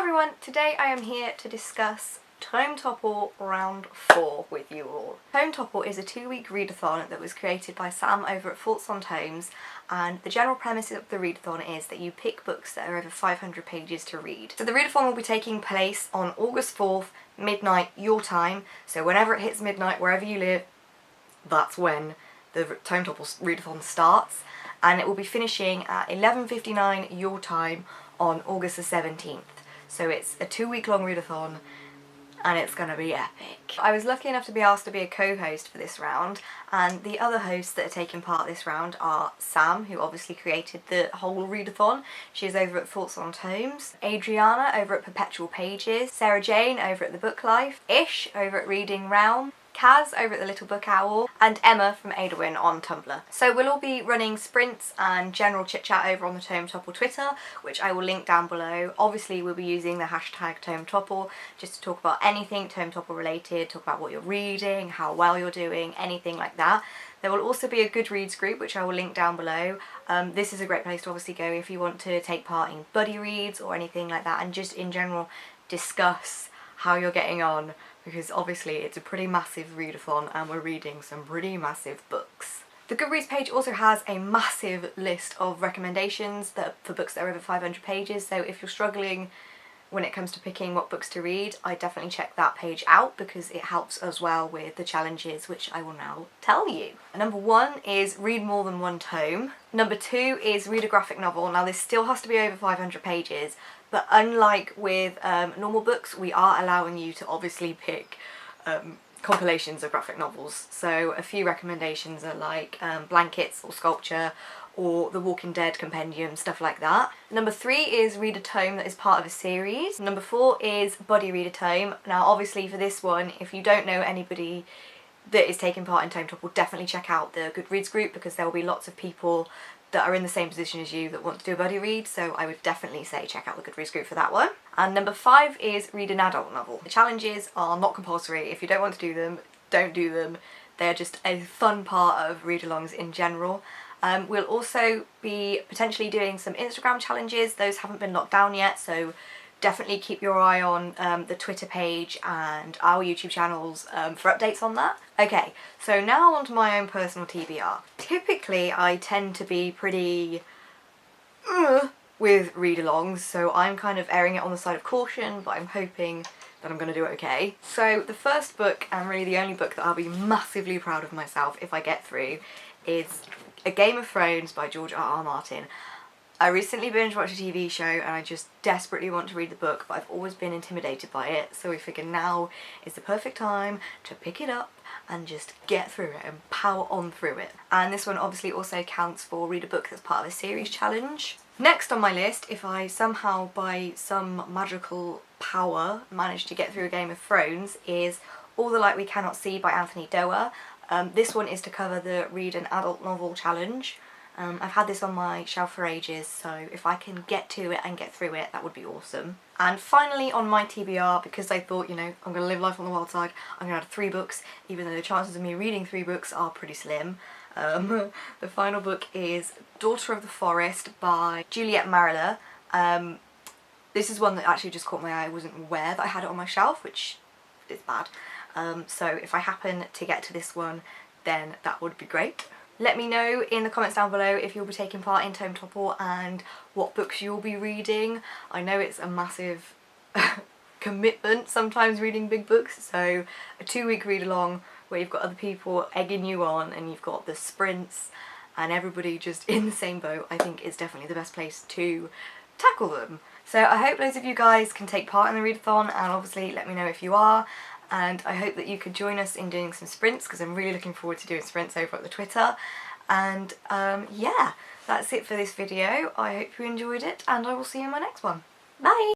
everyone, today I am here to discuss Tome Topple Round 4 with you all. Tome Topple is a 2-week readathon that was created by Sam over at Thoughts on Tomes, and the general premise of the readathon is that you pick books that are over 500 pages to read. So the readathon will be taking place on August 4th, midnight, your time, so whenever it hits midnight, wherever you live, that's when the Tome Topple readathon starts, and it will be finishing at 11:59 your time on August the 17th. So it's a 2-week long readathon and it's gonna be epic. I was lucky enough to be asked to be a co-host for this round, and the other hosts that are taking part this round are Sam, who obviously created the whole readathon. She's over at Thoughts on Tomes, Adriana over at Perpetual Pages, Sarah Jane over at The Book Life, Ish over at Reading Realm, Kaz over at The Little Book Owl, and Emma from Adawin on Tumblr. So we'll all be running sprints and general chit chat over on the Tome Topple Twitter, which I will link down below. Obviously we'll be using the hashtag Tome Topple just to talk about anything Tome Topple related, talk about what you're reading, how well you're doing, anything like that. There will also be a Goodreads group, which I will link down below. This is a great place to obviously go if you want to take part in buddy reads or anything like that, and just in general discuss how you're getting on, because obviously it's a pretty massive readathon and we're reading some pretty massive books. The Goodreads page also has a massive list of recommendations for books that are over 500 pages, so if you're struggling when it comes to picking what books to read, I definitely check that page out because it helps as well with the challenges, which I will now tell you. Number 1 is read more than one tome. Number 2 is read a graphic novel. Now this still has to be over 500 pages, but unlike with normal books, we are allowing you to obviously pick compilations of graphic novels. So a few recommendations are like Blankets or Sculpture or The Walking Dead compendium, stuff like that. Number 3 is read a tome that is part of a series. Number 4 is buddy read a tome. Now obviously for this one, if you don't know anybody that is taking part in Tome Topple, definitely check out the Goodreads group because there will be lots of people that are in the same position as you that want to do a buddy read, so I would definitely say check out the Goodreads group for that one. And number 5 is read an adult novel. The challenges are not compulsory. If you don't want to do them, don't do them. They're just a fun part of read-alongs in general. We'll also be potentially doing some Instagram challenges. Those haven't been locked down yet, so definitely keep your eye on the Twitter page and our YouTube channels for updates on that. Okay, so now on to my own personal TBR. Typically I tend to be pretty with read-alongs, so I'm kind of erring it on the side of caution, but I'm hoping that I'm going to do okay. So the first book, and really the only book that I'll be massively proud of myself if I get through, is A Game of Thrones by George R.R. Martin. I recently binge watched a TV show and I just desperately want to read the book, but I've always been intimidated by it, so we figured now is the perfect time to pick it up and just get through it and power on through it. And this one obviously also counts for read a book that's part of a series challenge. Next on my list, if I somehow by some magical power manage to get through A Game of Thrones, is All the Light We Cannot See by Anthony Doerr. This one is to cover the read an adult novel challenge. I've had this on my shelf for ages, so if I can get to it and get through it, that would be awesome. And finally on my TBR, because I thought, you know, I'm going to live life on the wild side, I'm going to add 3 books, even though the chances of me reading 3 books are pretty slim. The final book is Daughter of the Forest by Juliet Mariller. This is one that actually just caught my eye. I wasn't aware that I had it on my shelf, which is bad. So if I happen to get to this one, then that would be great. Let me know in the comments down below if you'll be taking part in Tome Topple and what books you'll be reading. I know it's a massive commitment sometimes reading big books, so a 2-week read along where you've got other people egging you on and you've got the sprints and everybody just in the same boat, I think is definitely the best place to tackle them. So I hope loads of you guys can take part in the readathon, and obviously let me know if you are. And I hope that you could join us in doing some sprints, because I'm really looking forward to doing sprints over at the Twitter. And yeah, that's it for this video. I hope you enjoyed it, and I will see you in my next one. Bye!